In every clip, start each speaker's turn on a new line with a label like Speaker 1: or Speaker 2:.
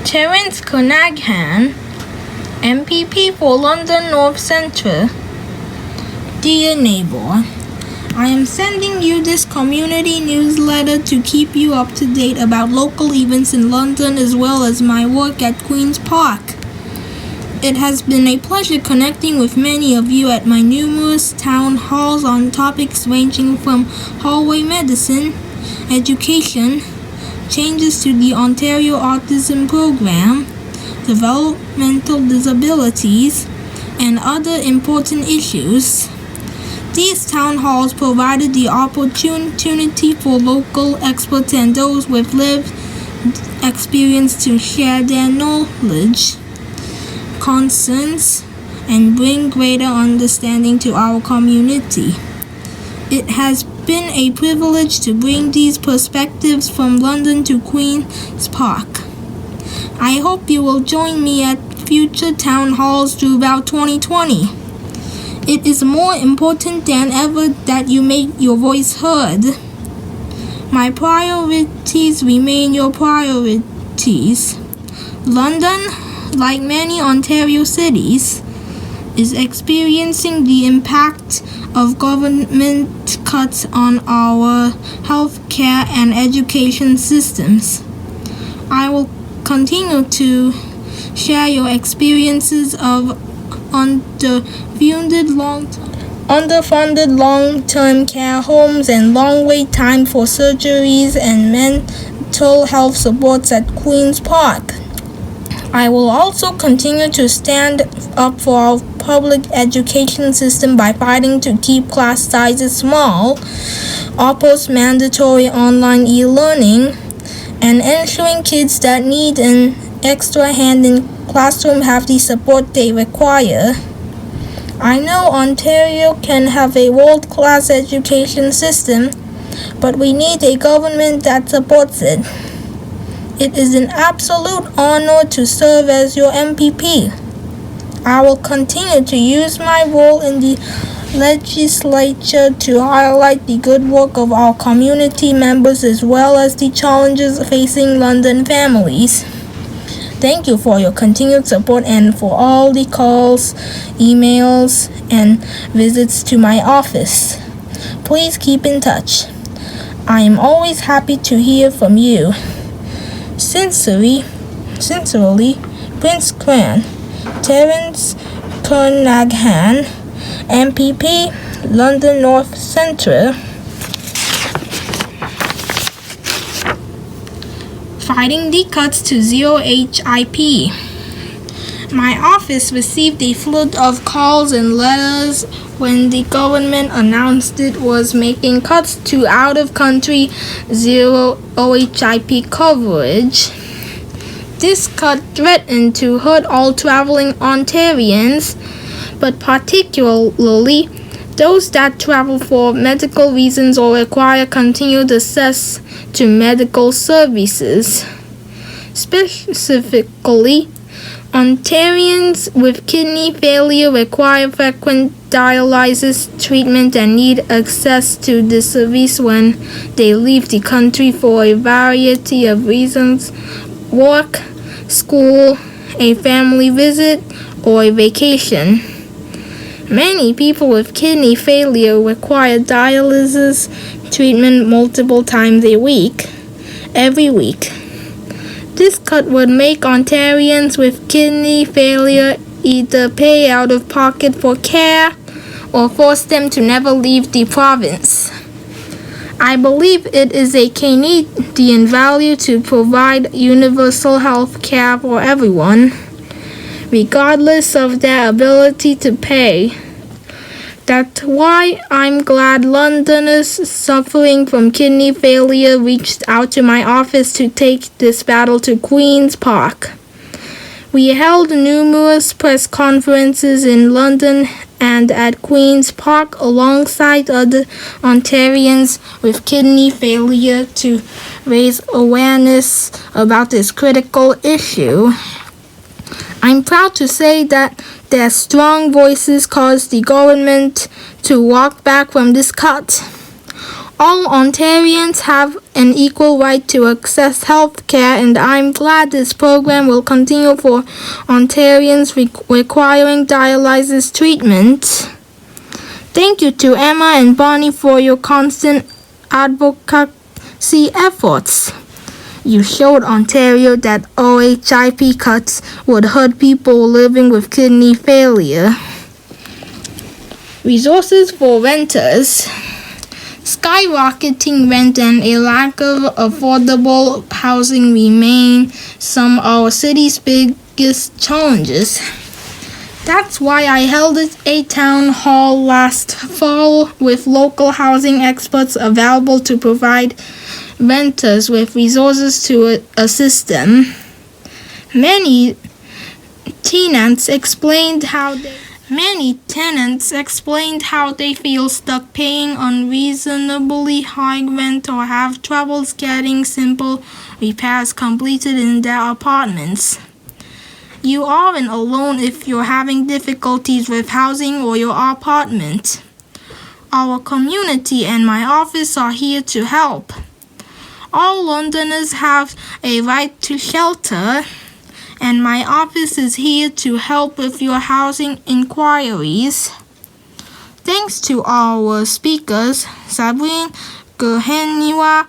Speaker 1: Terence Conaghan, MPP for London North Centre. Dear neighbour, I am sending you this community newsletter to keep you up to date about local events in London as well as my work at Queen's Park. It has been a pleasure connecting with many of you at my numerous town halls on topics ranging from hallway medicine, education, changes to the Ontario Autism Program, developmental disabilities, and other important issues. These town halls provided the opportunity for local experts and those with lived experience to share their knowledge, concerns, and bring greater understanding to our community. It has been a privilege to bring these perspectives from London to Queen's Park. I hope you will join me at future town halls throughout 2020. It is more important than ever that you make your voice heard. My priorities remain your priorities. London, like many Ontario cities, is experiencing the impact of government cuts on our healthcare and education systems. I will continue to share your experiences of underfunded long-term care homes and long wait time for surgeries and mental health supports at Queen's Park. I will also continue to stand up for our public education system by fighting to keep class sizes small, oppose mandatory online e-learning, and ensuring kids that need an extra hand in classroom have the support they require. I know Ontario can have a world-class education system, but we need a government that supports it. It is an absolute honor to serve as your MPP. I will continue to use my role in the legislature to highlight the good work of our community members as well as the challenges facing London families. Thank you for your continued support and for all the calls, emails, and visits to my office. Please keep in touch. I am always happy to hear from you. Sincerely, Prince Cran, Terence Conaghan, MPP, London North Centre. Fighting the cuts to zero HIP. My office received a flood of calls and letters when the government announced it was making cuts to out-of-country zero OHIP coverage. This cut threatened to hurt all traveling Ontarians, but particularly those that travel for medical reasons or require continued access to medical services. Specifically, Ontarians with kidney failure require frequent dialysis treatment and need access to the service when they leave the country for a variety of reasons: work, school, a family visit, or a vacation. Many people with kidney failure require dialysis treatment multiple times every week. This cut would make Ontarians with kidney failure either pay out of pocket for care or force them to never leave the province. I believe it is a Canadian value to provide universal health care for everyone, regardless of their ability to pay. That's why I'm glad Londoners suffering from kidney failure reached out to my office to take this battle to Queen's Park. We held numerous press conferences in London and at Queen's Park alongside other Ontarians with kidney failure to raise awareness about this critical issue. I'm proud to say that their strong voices caused the government to walk back from this cut. All Ontarians have an equal right to access health care, and I'm glad this program will continue for Ontarians requiring dialysis treatment. Thank you to Emma and Bonnie for your constant advocacy efforts. You showed Ontario that OHIP cuts would hurt people living with kidney failure. Resources for renters. Skyrocketing rent and a lack of affordable housing remain some of our city's biggest challenges. That's why I held a town hall last fall with local housing experts available to provide renters with resources to assist them. Many tenants explained how they feel stuck paying unreasonably high rent or have troubles getting simple repairs completed in their apartments. You aren't alone if you're having difficulties with housing or your apartment. Our community and my office are here to help. All Londoners have a right to shelter, and my office is here to help with your housing inquiries. Thanks to our speakers, Sabrine Geheniwa,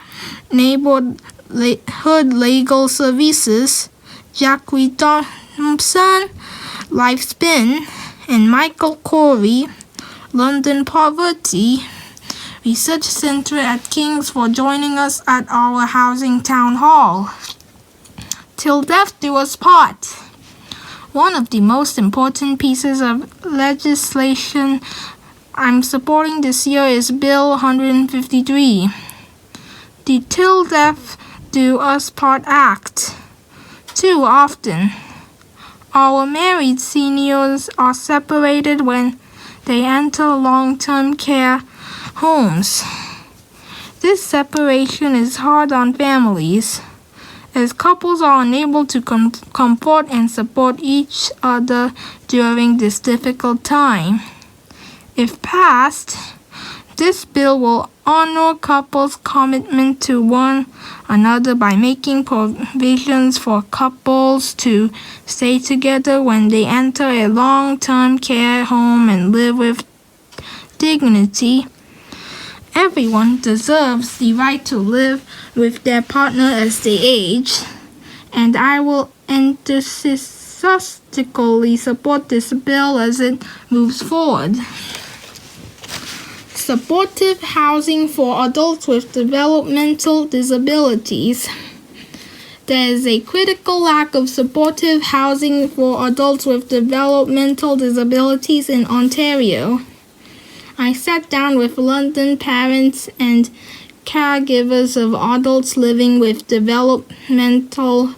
Speaker 1: Neighborhood Legal Services, Jackie Thompson, Lifespin, and Michael Corey, London Poverty Research Center at King's, for joining us at our Housing Town Hall. Till death do us part. One of the most important pieces of legislation I'm supporting this year is Bill 153, the Till Death Do Us Part Act. Too often, our married seniors are separated when they enter long-term care homes. This separation is hard on families, as couples are unable to comfort and support each other during this difficult time. If passed, this bill will honor couples' commitment to one another by making provisions for couples to stay together when they enter a long-term care home and live with dignity. Everyone deserves the right to live with their partner as they age, and I will enthusiastically support this bill as it moves forward. Supportive housing for adults with developmental disabilities. There is a critical lack of supportive housing for adults with developmental disabilities in Ontario. I sat down with London parents and caregivers of adults living with developmental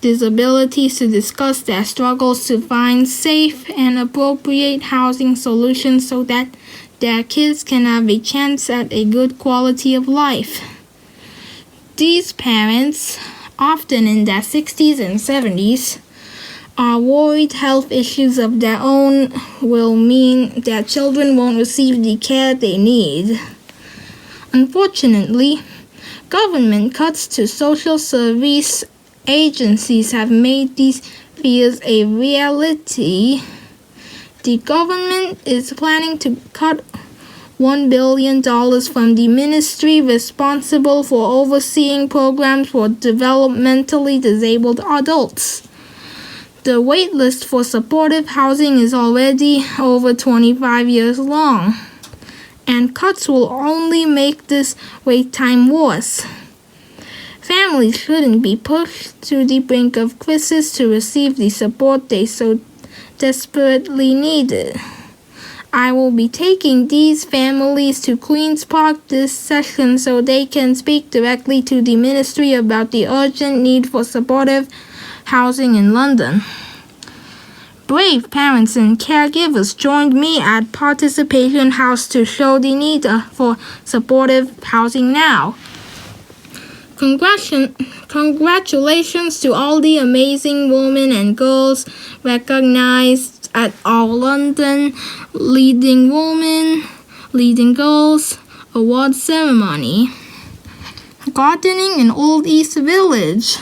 Speaker 1: disabilities to discuss their struggles to find safe and appropriate housing solutions so that their kids can have a chance at a good quality of life. These parents, often in their 60s and 70s, are worried health issues of their own will mean their children won't receive the care they need. Unfortunately, government cuts to social service agencies have made these fears a reality. The government is planning to cut $1 billion from the ministry responsible for overseeing programs for developmentally disabled adults. The wait list for supportive housing is already over 25 years long, and cuts will only make this wait time worse. Families shouldn't be pushed to the brink of crisis to receive the support they so desperately needed. I will be taking these families to Queen's Park this session so they can speak directly to the ministry about the urgent need for supportive housing in London. Brave parents and caregivers joined me at Participation House to show the need for supportive housing now. Congratulations to all the amazing women and girls recognized at our London Leading Women, Leading Girls award ceremony. Gardening in Old East Village.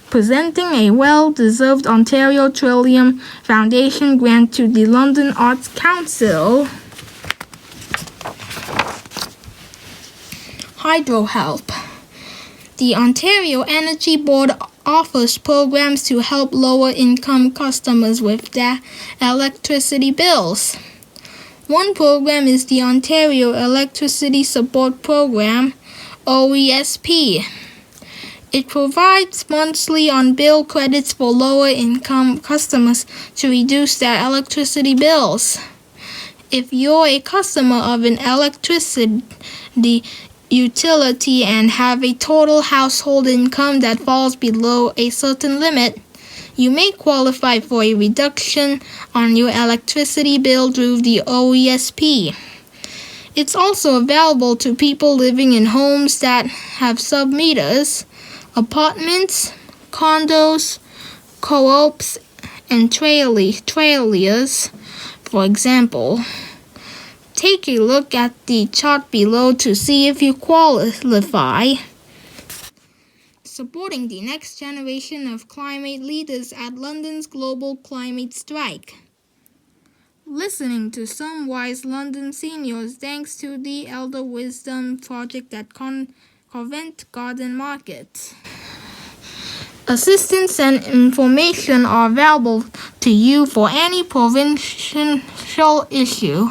Speaker 1: Presenting a well-deserved Ontario Trillium Foundation grant to the London Arts Council. Hydro Help. The Ontario Energy Board offers programs to help lower-income customers with their electricity bills. One program is the Ontario Electricity Support Program, OESP. It provides monthly on-bill credits for lower-income customers to reduce their electricity bills. If you're a customer of an electricity utility and have a total household income that falls below a certain limit, you may qualify for a reduction on your electricity bill through the OESP. It's also available to people living in homes that have sub-meters, apartments, condos, co-ops, and trailers, for example. Take a look at the chart below to see if you qualify. Supporting the next generation of climate leaders at London's Global Climate Strike. Listening to some wise London seniors thanks to the Elder Wisdom Project at Covent Garden Market. Assistance and information are available to you for any provincial issue.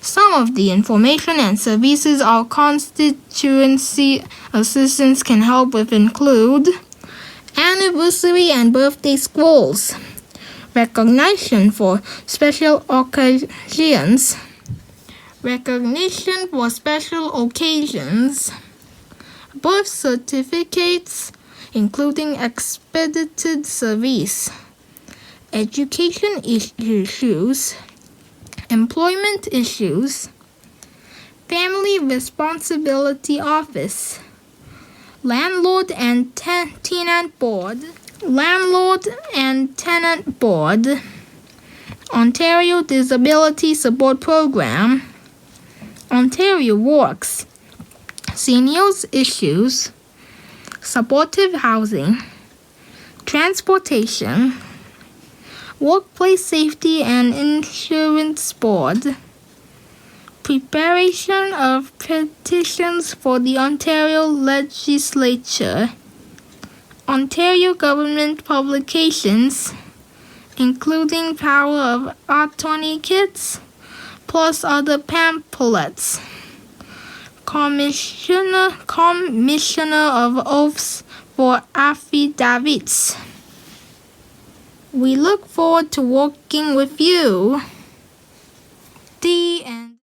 Speaker 1: Some of the information and services our constituency assistants can help with include anniversary and birthday scrolls, recognition for special occasions, birth certificates, including expedited service, education issues, employment issues, family responsibility office, landlord and tenant board, Ontario Disability Support Program, Ontario Works, seniors issues, supportive housing, transportation, Workplace Safety and Insurance Board, preparation of petitions for the Ontario Legislature, Ontario government publications, including Power of Attorney kits, plus other pamphlets, Commissioner of Oaths for affidavits. We look forward to working with you.